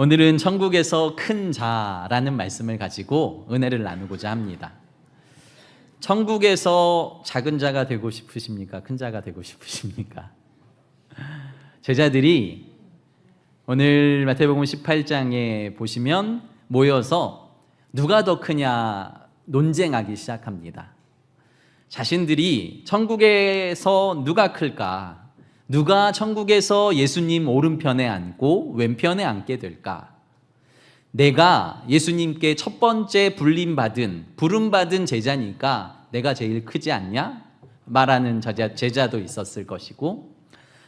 오늘은 천국에서 큰 자라는 말씀을 가지고 은혜를 나누고자 합니다. 천국에서 작은 자가 되고 싶으십니까? 큰 자가 되고 싶으십니까? 제자들이 오늘 마태복음 18장에 보시면 모여서 누가 더 크냐 논쟁하기 시작합니다. 자신들이 천국에서 누가 클까? 누가 천국에서 예수님 오른편에 앉고 왼편에 앉게 될까? 내가 예수님께 첫 번째 부름받은 제자니까 내가 제일 크지 않냐? 말하는 제자도 있었을 것이고,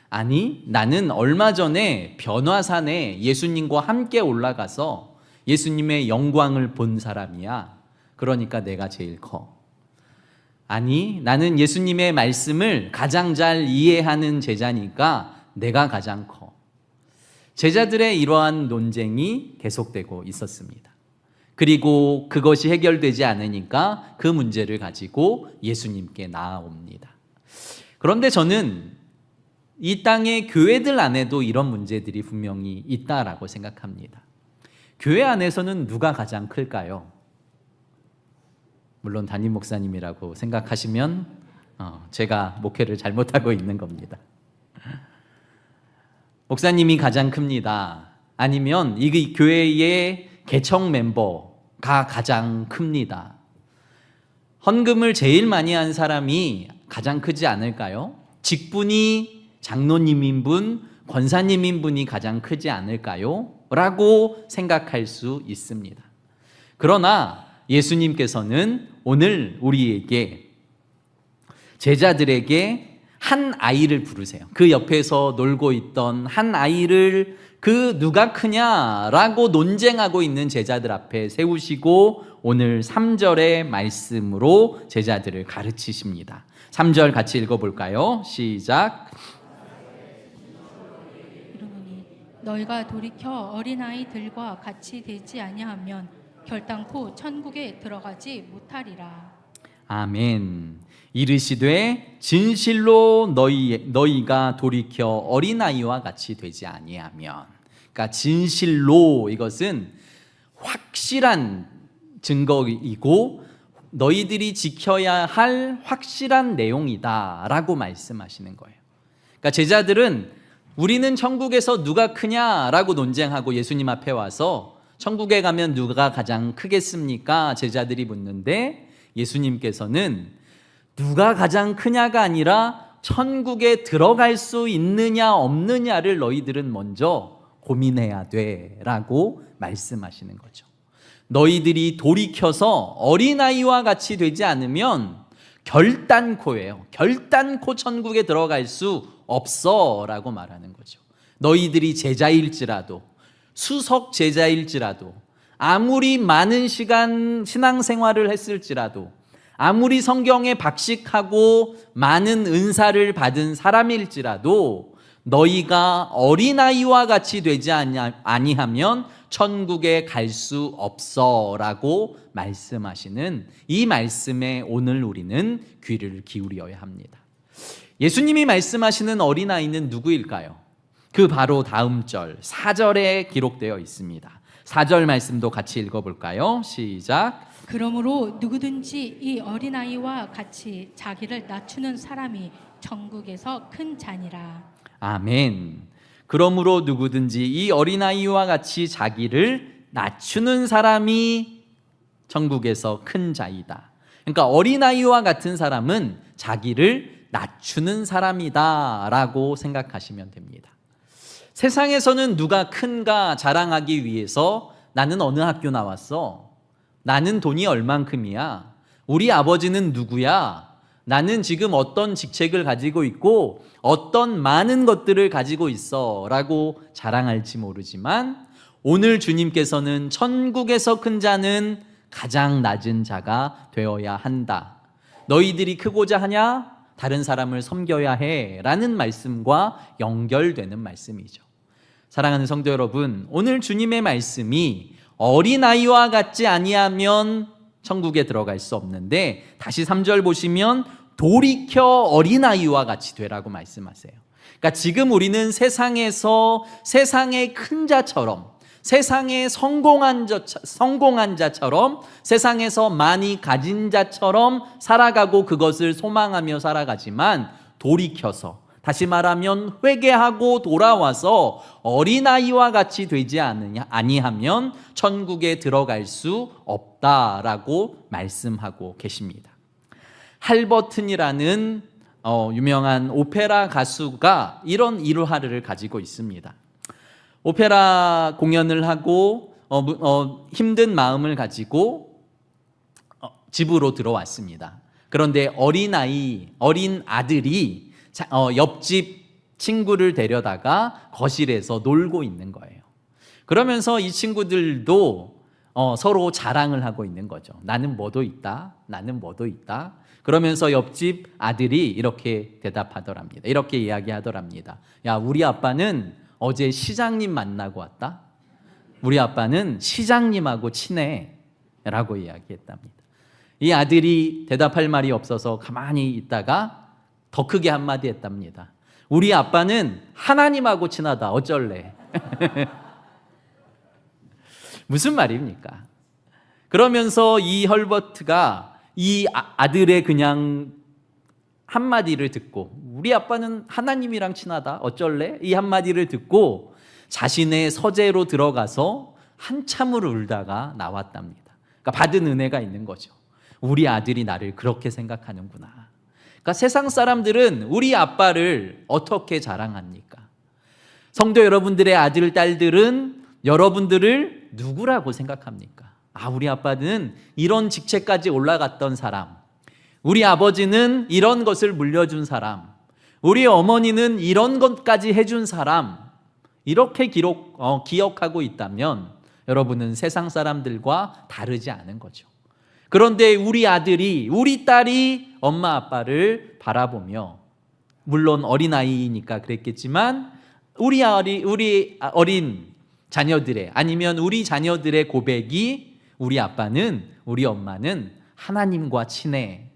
아니 나는 얼마 전에 변화산에 예수님과 함께 올라가서 예수님의 영광을 본 사람이야. 그러니까 내가 제일 커. 아니 나는 예수님의 말씀을 가장 잘 이해하는 제자니까 내가 가장 커. 제자들의 이러한 논쟁이 계속되고 있었습니다. 그리고 그것이 해결되지 않으니까 그 문제를 가지고 예수님께 나아옵니다. 그런데 저는 이 땅의 교회들 안에도 이런 문제들이 분명히 있다라고 생각합니다. 교회 안에서는 누가 가장 클까요? 물론 담임 목사님이라고 생각하시면 제가 목회를 잘못하고 있는 겁니다. 목사님이 가장 큽니다. 아니면 이 교회의 개척 멤버가 가장 큽니다. 헌금을 제일 많이 한 사람이 가장 크지 않을까요? 직분이 장로님인 분, 권사님인 분이 가장 크지 않을까요? 라고 생각할 수 있습니다. 그러나 예수님께서는 오늘 우리에게, 제자들에게 한 아이를 부르세요. 그 옆에서 놀고 있던 한 아이를 그 누가 크냐라고 논쟁하고 있는 제자들 앞에 세우시고 오늘 3절의 말씀으로 제자들을 가르치십니다. 3절 같이 읽어볼까요? 시작. 이르노니 너희가 돌이켜 어린아이들과 같이 되지 아니하면 결단코 천국에 들어가지 못하리라. 아멘. 이르시되 진실로 너희가 돌이켜 어린아이와 같이 되지 아니하면, 그러니까 진실로, 이것은 확실한 증거이고 너희들이 지켜야 할 확실한 내용이다라고 말씀하시는 거예요. 그러니까 제자들은 우리는 천국에서 누가 크냐라고 논쟁하고 예수님 앞에 와서 천국에 가면 누가 가장 크겠습니까? 제자들이 묻는데 예수님께서는 누가 가장 크냐가 아니라 천국에 들어갈 수 있느냐 없느냐를 너희들은 먼저 고민해야 돼 라고 말씀하시는 거죠. 너희들이 돌이켜서 어린아이와 같이 되지 않으면 결단코예요. 결단코 천국에 들어갈 수 없어 라고 말하는 거죠. 너희들이 제자일지라도, 수석 제자일지라도, 아무리 많은 시간 신앙생활을 했을지라도, 아무리 성경에 박식하고 많은 은사를 받은 사람일지라도 너희가 어린아이와 같이 되지 아니하면 천국에 갈 수 없어 라고 말씀하시는 이 말씀에 오늘 우리는 귀를 기울여야 합니다. 예수님이 말씀하시는 어린아이는 누구일까요? 그 바로 다음 절 4절에 기록되어 있습니다. 4절 말씀도 같이 읽어볼까요? 시작. 그러므로 누구든지 이 어린아이와 같이 자기를 낮추는 사람이 천국에서 큰 자니라. 아멘. 그러므로 누구든지 이 어린아이와 같이 자기를 낮추는 사람이 천국에서 큰 자이다. 그러니까 어린아이와 같은 사람은 자기를 낮추는 사람이다 라고 생각하시면 됩니다. 세상에서는 누가 큰가 자랑하기 위해서 나는 어느 학교 나왔어? 나는 돈이 얼만큼이야? 우리 아버지는 누구야? 나는 지금 어떤 직책을 가지고 있고 어떤 많은 것들을 가지고 있어 라고 자랑할지 모르지만 오늘 주님께서는 천국에서 큰 자는 가장 낮은 자가 되어야 한다. 너희들이 크고자 하냐? 다른 사람을 섬겨야 해 라는 말씀과 연결되는 말씀이죠. 사랑하는 성도 여러분, 오늘 주님의 말씀이 어린아이와 같지 아니하면 천국에 들어갈 수 없는데, 다시 3절 보시면 돌이켜 어린아이와 같이 되라고 말씀하세요. 그러니까 지금 우리는 세상에서 세상의 큰 자처럼 세상에 성공한 자처럼, 세상에서 많이 가진 자처럼 살아가고 그것을 소망하며 살아가지만, 돌이켜서, 다시 말하면 회개하고 돌아와서 어린아이와 같이 되지 아니하면 천국에 들어갈 수 없다라고 말씀하고 계십니다. 할버튼이라는 유명한 오페라 가수가 이런 일화를 가지고 있습니다. 오페라 공연을 하고 힘든 마음을 가지고 집으로 들어왔습니다. 그런데 어린 아들이 옆집 친구를 데려다가 거실에서 놀고 있는 거예요. 그러면서 이 친구들도 서로 자랑을 하고 있는 거죠. 나는 뭐도 있다. 나는 뭐도 있다. 그러면서 옆집 아들이 이렇게 대답하더랍니다. 이렇게 이야기하더랍니다. 야, 우리 아빠는 어제 시장님 만나고 왔다. 우리 아빠는 시장님하고 친해. 라고 이야기했답니다. 이 아들이 대답할 말이 없어서 가만히 있다가 더 크게 한마디 했답니다. 우리 아빠는 하나님하고 친하다. 어쩔래? 무슨 말입니까? 그러면서 이 헐버트가 이 아들의 그냥 한마디를 듣고, 우리 아빠는 하나님이랑 친하다. 어쩔래? 이 한마디를 듣고 자신의 서재로 들어가서 한참을 울다가 나왔답니다. 그러니까 받은 은혜가 있는 거죠. 우리 아들이 나를 그렇게 생각하는구나. 그러니까 세상 사람들은 우리 아빠를 어떻게 자랑합니까? 성도 여러분들의 아들, 딸들은 여러분들을 누구라고 생각합니까? 우리 아빠는 이런 직책까지 올라갔던 사람, 우리 아버지는 이런 것을 물려준 사람, 우리 어머니는 이런 것까지 해준 사람, 이렇게 기억하고 있다면 여러분은 세상 사람들과 다르지 않은 거죠. 그런데 우리 아들이, 우리 딸이 엄마 아빠를 바라보며, 물론 어린아이니까 그랬겠지만 우리 어린 자녀들의, 아니면 우리 자녀들의 고백이 우리 아빠는, 우리 엄마는 하나님과 친해.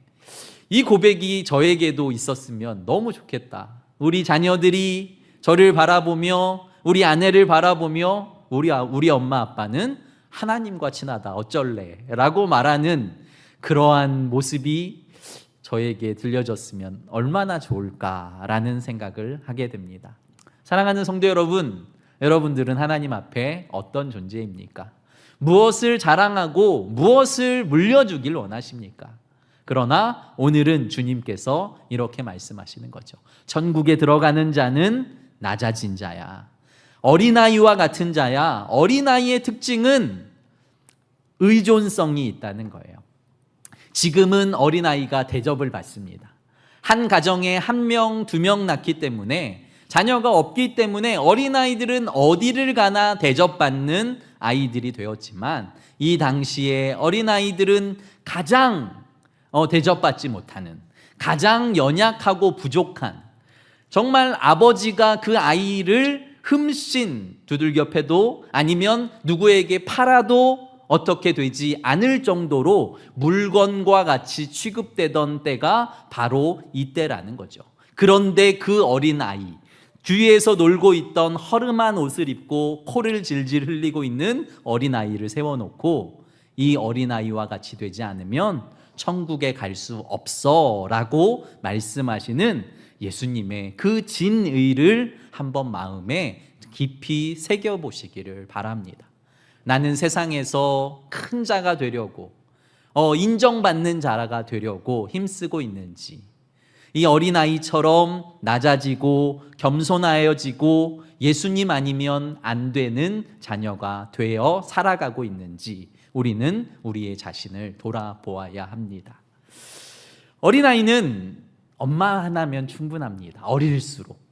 이 고백이 저에게도 있었으면 너무 좋겠다. 우리 자녀들이 저를 바라보며, 우리 아내를 바라보며 우리 엄마 아빠는 하나님과 친하다. 어쩔래? 라고 말하는 그러한 모습이 저에게 들려졌으면 얼마나 좋을까라는 생각을 하게 됩니다. 사랑하는 성도 여러분, 여러분들은 하나님 앞에 어떤 존재입니까? 무엇을 자랑하고 무엇을 물려주길 원하십니까? 그러나 오늘은 주님께서 이렇게 말씀하시는 거죠. 천국에 들어가는 자는 낮아진 자야. 어린아이와 같은 자야. 어린아이의 특징은 의존성이 있다는 거예요. 지금은 어린아이가 대접을 받습니다. 한 가정에 1명, 2명 낳기 때문에, 자녀가 없기 때문에 어린아이들은 어디를 가나 대접받는 아이들이 되었지만, 이 당시에 어린아이들은 가장 대접받지 못하는, 가장 연약하고 부족한, 정말 아버지가 그 아이를 흠씬 두들겨 패도, 아니면 누구에게 팔아도 어떻게 되지 않을 정도로 물건과 같이 취급되던 때가 바로 이때라는 거죠. 그런데 그 어린아이, 주위에서 놀고 있던 허름한 옷을 입고 코를 질질 흘리고 있는 어린아이를 세워놓고, 이 어린아이와 같이 되지 않으면 천국에 갈 수 없어 라고 말씀하시는 예수님의 그 진의를 한번 마음에 깊이 새겨보시기를 바랍니다. 나는 세상에서 큰 자가 되려고, 인정받는 자가 되려고 힘쓰고 있는지, 이 어린아이처럼 낮아지고 겸손하여지고 예수님 아니면 안 되는 자녀가 되어 살아가고 있는지 우리는 우리의 자신을 돌아보아야 합니다. 어린아이는 엄마 하나면 충분합니다. 어릴수록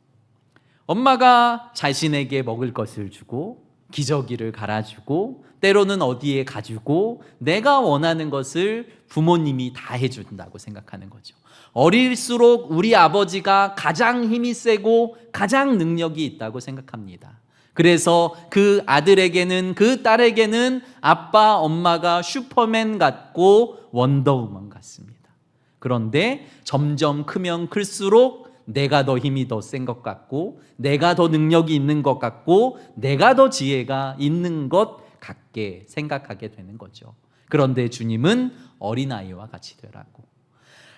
엄마가 자신에게 먹을 것을 주고 기저귀를 갈아주고 때로는 어디에 가주고 내가 원하는 것을 부모님이 다 해준다고 생각하는 거죠. 어릴수록 우리 아버지가 가장 힘이 세고 가장 능력이 있다고 생각합니다. 그래서 그 아들에게는, 그 딸에게는 아빠, 엄마가 슈퍼맨 같고 원더우먼 같습니다. 그런데 점점 크면 클수록 내가 더 힘이 더 센 것 같고, 내가 더 능력이 있는 것 같고, 내가 더 지혜가 있는 것 같게 생각하게 되는 거죠. 그런데 주님은 어린아이와 같이 되라고.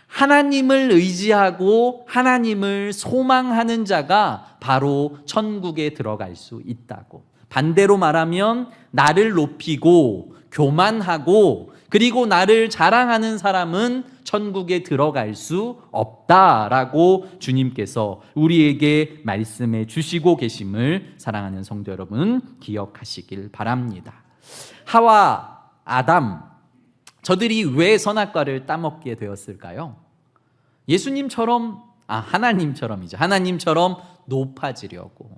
하나님을 의지하고 하나님을 소망하는 자가 바로 천국에 들어갈 수 있다고. 반대로 말하면 나를 높이고 교만하고 그리고 나를 자랑하는 사람은 천국에 들어갈 수 없다라고 주님께서 우리에게 말씀해 주시고 계심을 사랑하는 성도 여러분 기억하시길 바랍니다. 하와, 아담, 저들이 왜 선악과를 따먹게 되었을까요? 하나님처럼이죠. 하나님처럼 높아지려고.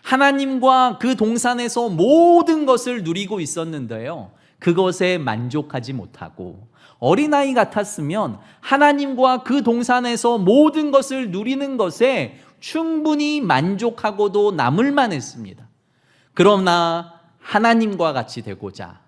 하나님과 그 동산에서 모든 것을 누리고 있었는데요, 그것에 만족하지 못하고 어린아이 같았으면 하나님과 그 동산에서 모든 것을 누리는 것에 충분히 만족하고도 남을 만했습니다. 그러나 하나님과 같이 되고자,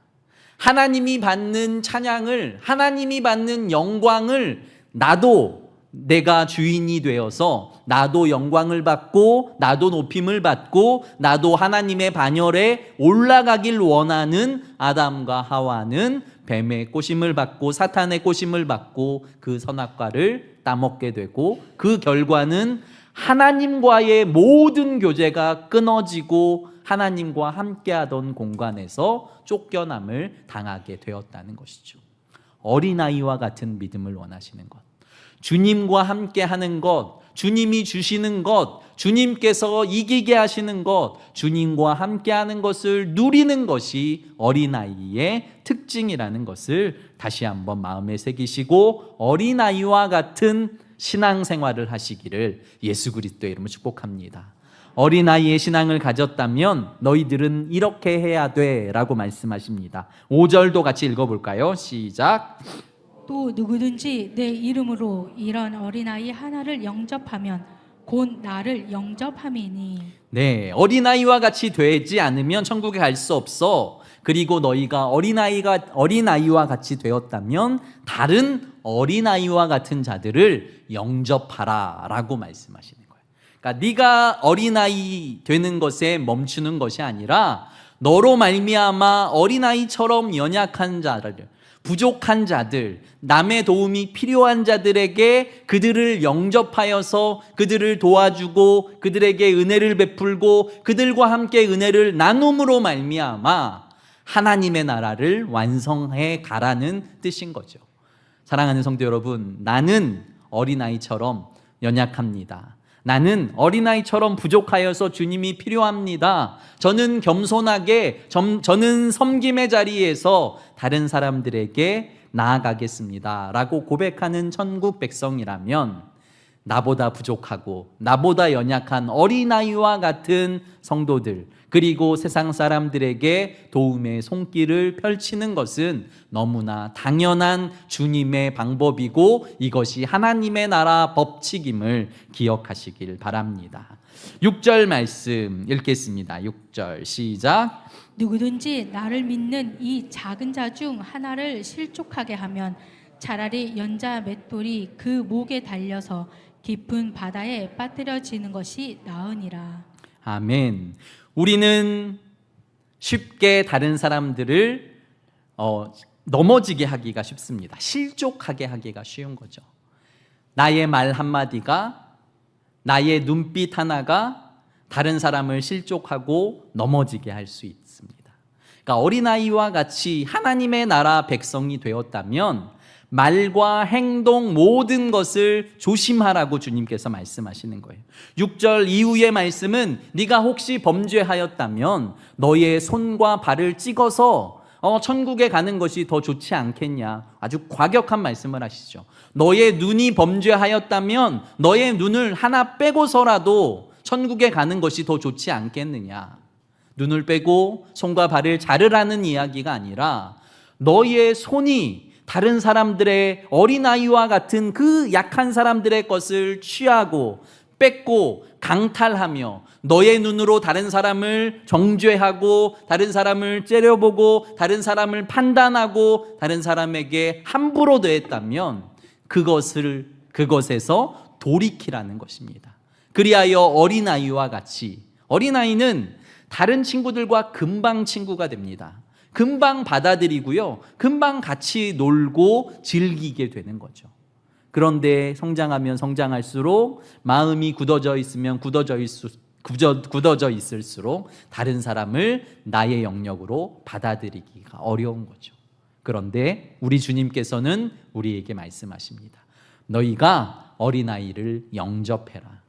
하나님이 받는 찬양을, 하나님이 받는 영광을 나도 내가 주인이 되어서 나도 영광을 받고 나도 높임을 받고 나도 하나님의 반열에 올라가길 원하는 아담과 하와는 뱀의 꼬심을 받고 사탄의 꼬심을 받고 그 선악과를 따먹게 되고, 그 결과는 하나님과의 모든 교제가 끊어지고 하나님과 함께하던 공간에서 쫓겨남을 당하게 되었다는 것이죠. 어린아이와 같은 믿음을 원하시는 것, 주님과 함께하는 것, 주님이 주시는 것, 주님께서 이기게 하시는 것, 주님과 함께하는 것을 누리는 것이 어린아이의 특징이라는 것을 다시 한번 마음에 새기시고 어린아이와 같은 신앙생활을 하시기를 예수 그리스도의 이름으로 축복합니다. 어린아이의 신앙을 가졌다면 너희들은 이렇게 해야 돼 라고 말씀하십니다. 5절도 같이 읽어볼까요? 시작. 또 누구든지 내 이름으로 이런 어린아이 하나를 영접하면 곧 나를 영접함이니. 네, 어린아이와 같이 되지 않으면 천국에 갈 수 없어. 그리고 너희가 어린아이와 같이 되었다면 다른 어린아이와 같은 자들을 영접하라 라고 말씀하시는 거예요. 그러니까 네가 어린아이 되는 것에 멈추는 것이 아니라 너로 말미암아 어린아이처럼 연약한 자들, 부족한 자들, 남의 도움이 필요한 자들에게 그들을 영접하여서 그들을 도와주고 그들에게 은혜를 베풀고 그들과 함께 은혜를 나눔으로 말미암아 하나님의 나라를 완성해 가라는 뜻인 거죠. 사랑하는 성도 여러분, 나는 어린아이처럼 연약합니다. 나는 어린아이처럼 부족하여서 주님이 필요합니다. 저는 겸손하게, 저는 섬김의 자리에서 다른 사람들에게 나아가겠습니다 라고 고백하는 천국 백성이라면 나보다 부족하고 나보다 연약한 어린아이와 같은 성도들, 그리고 세상 사람들에게 도움의 손길을 펼치는 것은 너무나 당연한 주님의 방법이고 이것이 하나님의 나라 법칙임을 기억하시길 바랍니다. 6절 말씀 읽겠습니다. 6절 시작. 누구든지 나를 믿는 이 작은 자 중 하나를 실족하게 하면 차라리 연자 맷돌이 그 목에 달려서 깊은 바다에 빠뜨려지는 것이 나으니라. 아멘. 우리는 쉽게 다른 사람들을 넘어지게 하기가 쉽습니다. 실족하게 하기가 쉬운 거죠. 나의 말 한마디가, 나의 눈빛 하나가 다른 사람을 실족하고 넘어지게 할 수 있습니다. 그러니까 어린아이와 같이 하나님의 나라 백성이 되었다면 말과 행동 모든 것을 조심하라고 주님께서 말씀하시는 거예요. 6절 이후의 말씀은 네가 혹시 범죄하였다면 너의 손과 발을 찍어서 천국에 가는 것이 더 좋지 않겠냐, 아주 과격한 말씀을 하시죠. 너의 눈이 범죄하였다면 너의 눈을 하나 빼고서라도 천국에 가는 것이 더 좋지 않겠느냐. 눈을 빼고 손과 발을 자르라는 이야기가 아니라 너의 손이 다른 사람들의 어린아이와 같은 그 약한 사람들의 것을 취하고 뺏고 강탈하며 너의 눈으로 다른 사람을 정죄하고 다른 사람을 째려보고 다른 사람을 판단하고 다른 사람에게 함부로 대했다면 그것에서 돌이키라는 것입니다. 그리하여 어린아이와 같이, 어린아이는 다른 친구들과 금방 친구가 됩니다. 금방 받아들이고요, 금방 같이 놀고 즐기게 되는 거죠. 그런데 성장하면 성장할수록 마음이 굳어져 있으면 굳어져 있을수록 다른 사람을 나의 영역으로 받아들이기가 어려운 거죠. 그런데 우리 주님께서는 우리에게 말씀하십니다. 너희가 어린아이를 영접해라.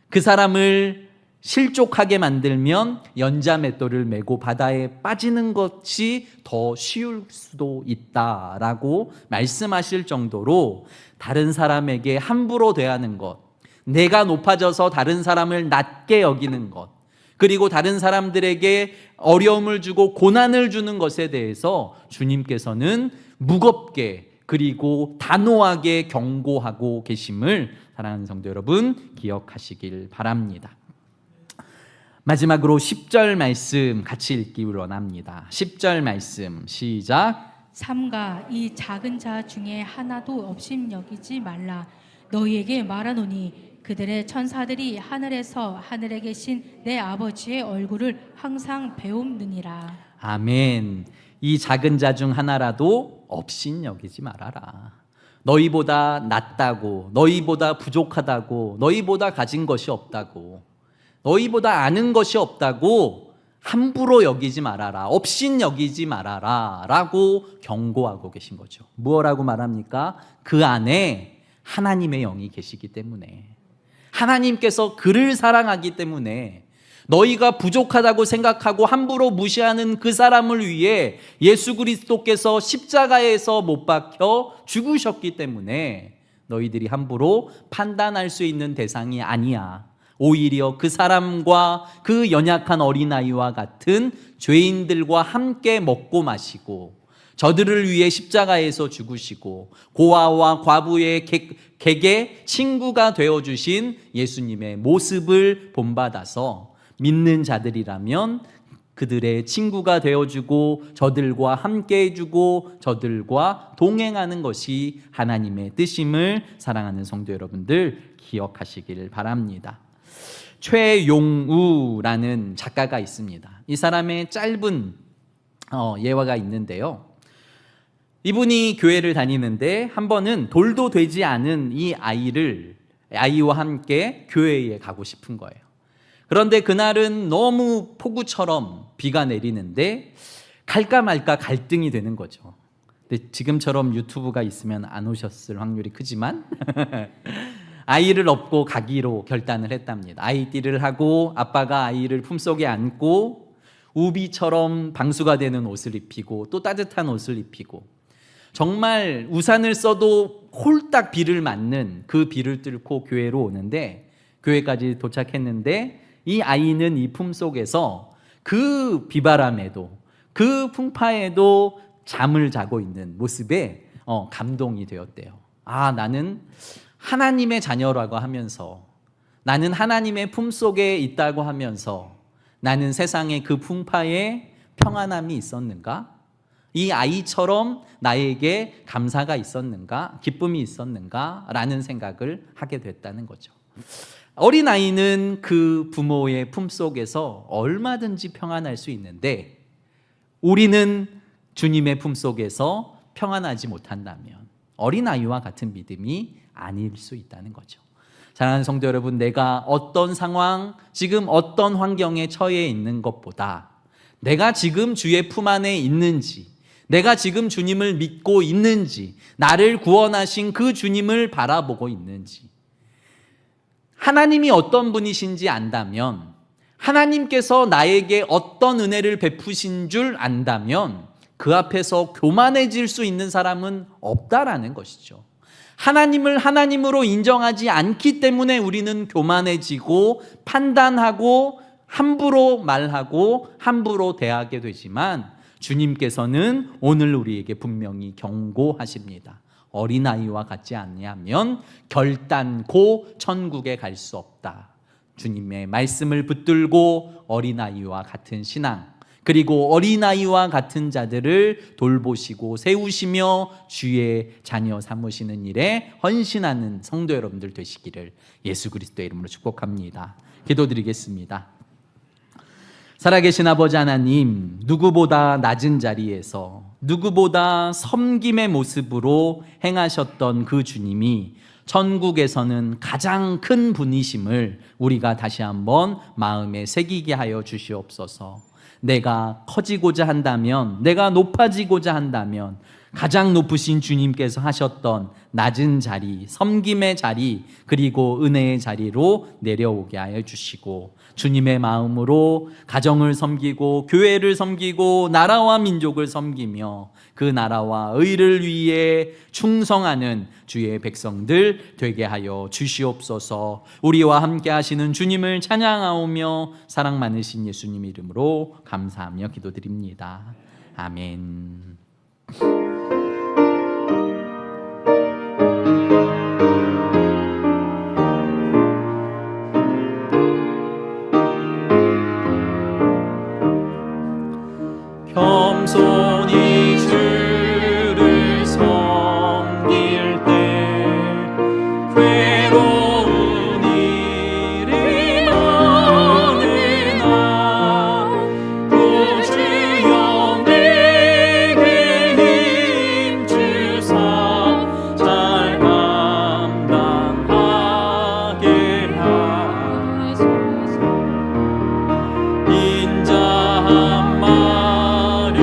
그 사람을 실족하게 만들면 연자맷돌을 메고 바다에 빠지는 것이 더 쉬울 수도 있다라고 말씀하실 정도로 다른 사람에게 함부로 대하는 것, 내가 높아져서 다른 사람을 낮게 여기는 것, 그리고 다른 사람들에게 어려움을 주고 고난을 주는 것에 대해서 주님께서는 무겁게 그리고 단호하게 경고하고 계심을 사랑하는 성도 여러분 기억하시길 바랍니다. 마지막으로 10절 말씀 같이 읽기 원합니다. 10절 말씀 시작. 삼가 이 작은 자 중에 하나도 업신여기지 말라. 너희에게 말하노니 그들의 천사들이 하늘에서 하늘에 계신 내 아버지의 얼굴을 항상 배움느니라. 아멘. 이 작은 자 중 하나라도 업신여기지 말아라. 너희보다 낫다고, 너희보다 부족하다고, 너희보다 가진 것이 없다고, 너희보다 아는 것이 없다고 함부로 여기지 말아라, 업신여기지 말아라 라고 경고하고 계신 거죠. 무엇라고 말합니까? 그 안에 하나님의 영이 계시기 때문에, 하나님께서 그를 사랑하기 때문에 너희가 부족하다고 생각하고 함부로 무시하는 그 사람을 위해 예수 그리스도께서 십자가에서 못 박혀 죽으셨기 때문에 너희들이 함부로 판단할 수 있는 대상이 아니야. 오히려 그 사람과 그 연약한 어린아이와 같은 죄인들과 함께 먹고 마시고 저들을 위해 십자가에서 죽으시고 고아와 과부의 객의 친구가 되어주신 예수님의 모습을 본받아서 믿는 자들이라면 그들의 친구가 되어주고 저들과 함께 해주고 저들과 동행하는 것이 하나님의 뜻임을 사랑하는 성도 여러분들 기억하시길 바랍니다. 최용우라는 작가가 있습니다. 이 사람의 짧은 예화가 있는데요, 이분이 교회를 다니는데 한 번은 돌도 되지 않은 이 아이와 함께 교회에 가고 싶은 거예요. 그런데 그날은 너무 폭우처럼 비가 내리는데 갈까 말까 갈등이 되는 거죠. 근데 지금처럼 유튜브가 있으면 안 오셨을 확률이 크지만 아이를 업고 가기로 결단을 했답니다. 아이띠를 하고 아빠가 아이를 품속에 안고 우비처럼 방수가 되는 옷을 입히고 또 따뜻한 옷을 입히고 정말 우산을 써도 홀딱 비를 맞는 그 비를 뚫고 교회로 오는데, 교회까지 도착했는데 이 아이는 이 품속에서 그 비바람에도 그 풍파에도 잠을 자고 있는 모습에 감동이 되었대요. 아, 나는 하나님의 자녀라고 하면서, 나는 하나님의 품속에 있다고 하면서 나는 세상의 그 풍파에 평안함이 있었는가? 이 아이처럼 나에게 감사가 있었는가? 기쁨이 있었는가? 라는 생각을 하게 됐다는 거죠. 어린아이는 그 부모의 품속에서 얼마든지 평안할 수 있는데 우리는 주님의 품속에서 평안하지 못한다면 어린아이와 같은 믿음이 아닐 수 있다는 거죠. 사랑하는 성도 여러분, 내가 어떤 상황, 지금 어떤 환경에 처해 있는 것보다 내가 지금 주의 품 안에 있는지, 내가 지금 주님을 믿고 있는지, 나를 구원하신 그 주님을 바라보고 있는지, 하나님이 어떤 분이신지 안다면, 하나님께서 나에게 어떤 은혜를 베푸신 줄 안다면 그 앞에서 교만해질 수 있는 사람은 없다라는 것이죠. 하나님을 하나님으로 인정하지 않기 때문에 우리는 교만해지고 판단하고 함부로 말하고 함부로 대하게 되지만, 주님께서는 오늘 우리에게 분명히 경고하십니다. 어린아이와 같지 않냐면 결단코 천국에 갈 수 없다. 주님의 말씀을 붙들고 어린아이와 같은 신앙, 그리고 어린아이와 같은 자들을 돌보시고 세우시며 주의 자녀 삼으시는 일에 헌신하는 성도 여러분들 되시기를 예수 그리스도의 이름으로 축복합니다. 기도드리겠습니다. 살아계신 아버지 하나님, 누구보다 낮은 자리에서 누구보다 섬김의 모습으로 행하셨던 그 주님이 천국에서는 가장 큰 분이심을 우리가 다시 한번 마음에 새기게 하여 주시옵소서. 내가 커지고자 한다면, 내가 높아지고자 한다면 가장 높으신 주님께서 하셨던 낮은 자리, 섬김의 자리, 그리고 은혜의 자리로 내려오게 하여 주시고, 주님의 마음으로 가정을 섬기고 교회를 섬기고 나라와 민족을 섬기며 그 나라와 의를 위해 충성하는 주의 백성들 되게 하여 주시옵소서. 우리와 함께 하시는 주님을 찬양하오며 사랑 많으신 예수님 이름으로 감사하며 기도드립니다. 아멘. 겸손히 주를 섬길 때 괴로운 일이 많으나 구주여 내게 힘주사 잘 감당하게 하소서. 인자한 말을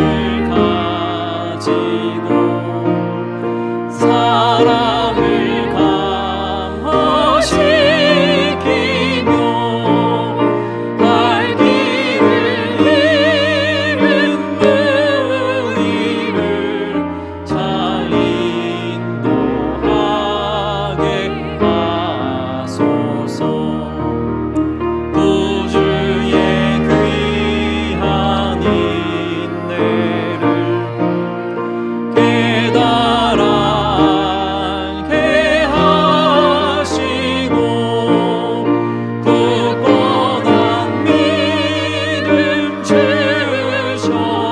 가지고 사람을 감화시키며 갈 길을 잃은 무리를 잘 인도하게 하소서. 구주의 귀한 인내를 깨달아 알게 하시고 굳건한 믿음 주셔서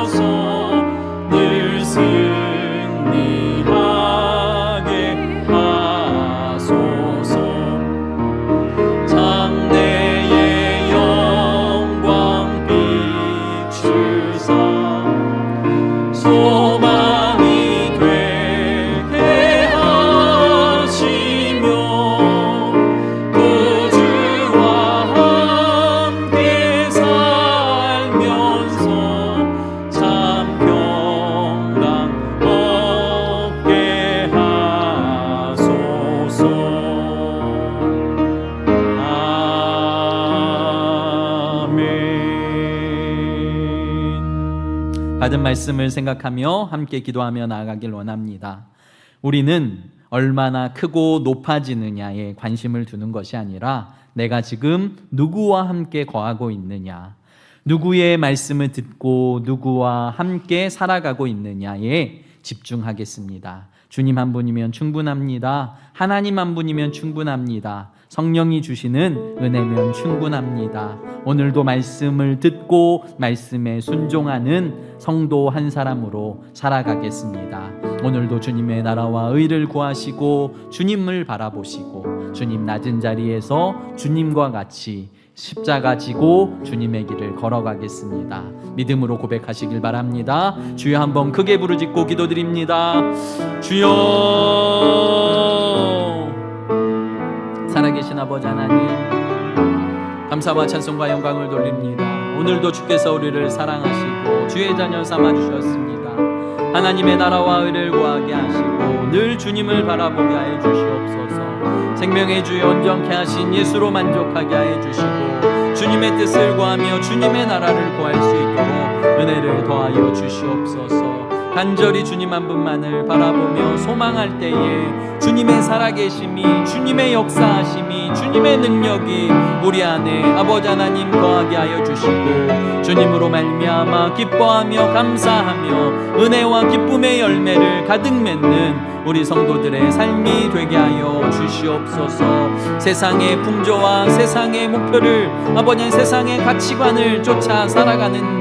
늘 승리하게 하소서. 장래의 영광 비추사 소망이 되게 하시며 구주와 함께 살면서 참 평강 얻게 하소서. 아멘. 받은 말씀을 생각하며 함께 기도하며 나아가길 원합니다. 우리는 얼마나 크고 높아지느냐에 관심을 두는 것이 아니라 내가 지금 누구와 함께 거하고 있느냐, 누구의 말씀을 듣고 누구와 함께 살아가고 있느냐에 집중하겠습니다. 주님 한 분이면 충분합니다. 하나님 한 분이면 충분합니다. 성령이 주시는 은혜면 충분합니다. 오늘도 말씀을 듣고 말씀에 순종하는 성도 한 사람으로 살아가겠습니다. 오늘도 주님의 나라와 의를 구하시고 주님을 바라보시고 주님 낮은 자리에서 주님과 같이 십자가 지고 주님의 길을 걸어가겠습니다. 믿음으로 고백하시길 바랍니다. 주여 한번 크게 부르짖고 기도드립니다. 주여. 살아계신 아버지 하나님, 감사와 찬송과 영광을 돌립니다. 오늘도 주께서 우리를 사랑하시고 주의 자녀 삼아주셨습니다. 하나님의 나라와 의를 구하게 하시고 늘 주님을 바라보게 하여 주시옵소서. 생명의 주에 온전케 하신 예수로 만족하게 하여 주시고 주님의 뜻을 구하며 주님의 나라를 구할 수 있도록 은혜를 더하여 주시옵소서. 간절히 주님 한 분만을 바라보며 소망할 때에 주님의 살아계심이, 주님의 역사하심이, 주님의 능력이 우리 안에 아버지 하나님 거하게 하여 주시고 주님으로 말미암아 기뻐하며 감사하며 은혜와 기쁨의 열매를 가득 맺는 우리 성도들의 삶이 되게 하여 주시옵소서. 세상의 풍조와 세상의 목표를, 아버지 세상의 가치관을 쫓아 살아가는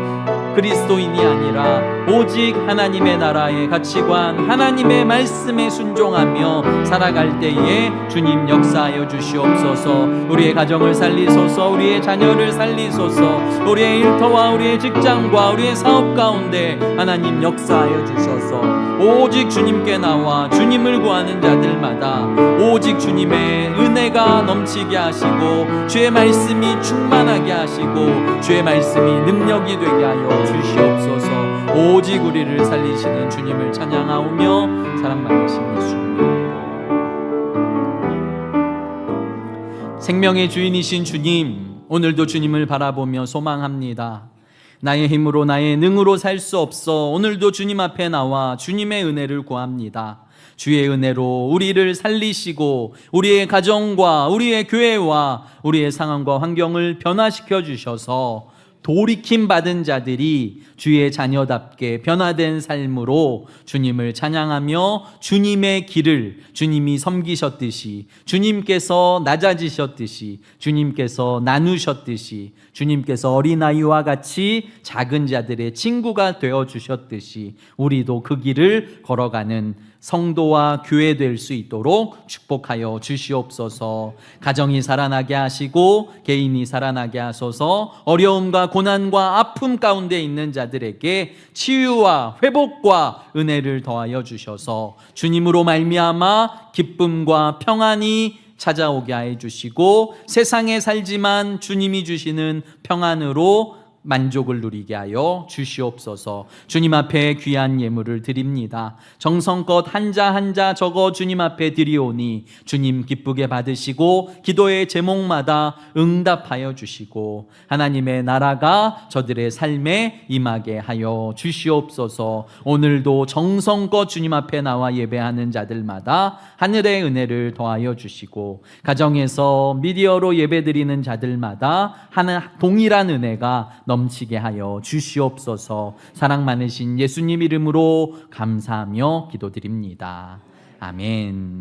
그리스도인이 아니라 오직 하나님의 나라의 가치관, 하나님의 말씀에 순종하며 살아갈 때에 주님 역사하여 주시옵소서. 우리의 가정을 살리소서, 우리의 자녀를 살리소서, 우리의 일터와 우리의 직장과 우리의 사업 가운데 하나님 역사하여 주셔서 오직 주님께 나와 주님을 구하는 자들마다 오직 주님의 은혜가 넘치게 하시고 주의 말씀이 충만하게 하시고 주의 말씀이 능력이 되게 하여 주시옵소서. 오직 우리를 살리시는 주님을 찬양하오며 사랑 많으신 예수님 생명의 주인이신 주님, 오늘도 주님을 바라보며 소망합니다. 나의 힘으로 나의 능으로 살 수 없어 오늘도 주님 앞에 나와 주님의 은혜를 구합니다. 주의 은혜로 우리를 살리시고 우리의 가정과 우리의 교회와 우리의 상황과 환경을 변화시켜 주셔서 돌이킴 받은 자들이 주의 자녀답게 변화된 삶으로 주님을 찬양하며 주님의 길을 주님이 섬기셨듯이, 주님께서 낮아지셨듯이, 주님께서 나누셨듯이, 주님께서 어린아이와 같이 작은 자들의 친구가 되어주셨듯이 우리도 그 길을 걸어가는 성도와 교회 될 수 있도록 축복하여 주시옵소서. 가정이 살아나게 하시고 개인이 살아나게 하소서. 어려움과 고난과 아픔 가운데 있는 자들에게 치유와 회복과 은혜를 더하여 주셔서 주님으로 말미암아 기쁨과 평안이 찾아오게 해 주시고 세상에 살지만 주님이 주시는 평안으로 만족을 누리게 하여 주시옵소서. 주님 앞에 귀한 예물을 드립니다. 정성껏 한자 한자 적어 주님 앞에 드리오니 주님 기쁘게 받으시고 기도의 제목마다 응답하여 주시고 하나님의 나라가 저들의 삶에 임하게 하여 주시옵소서. 오늘도 정성껏 주님 앞에 나와 예배하는 자들마다 하늘의 은혜를 더하여 주시고 가정에서 미디어로 예배드리는 자들마다 동일한 은혜가 넘치게 하여 주시옵소서. 사랑 많으신 예수님 이름으로 감사하며 기도드립니다. 아멘.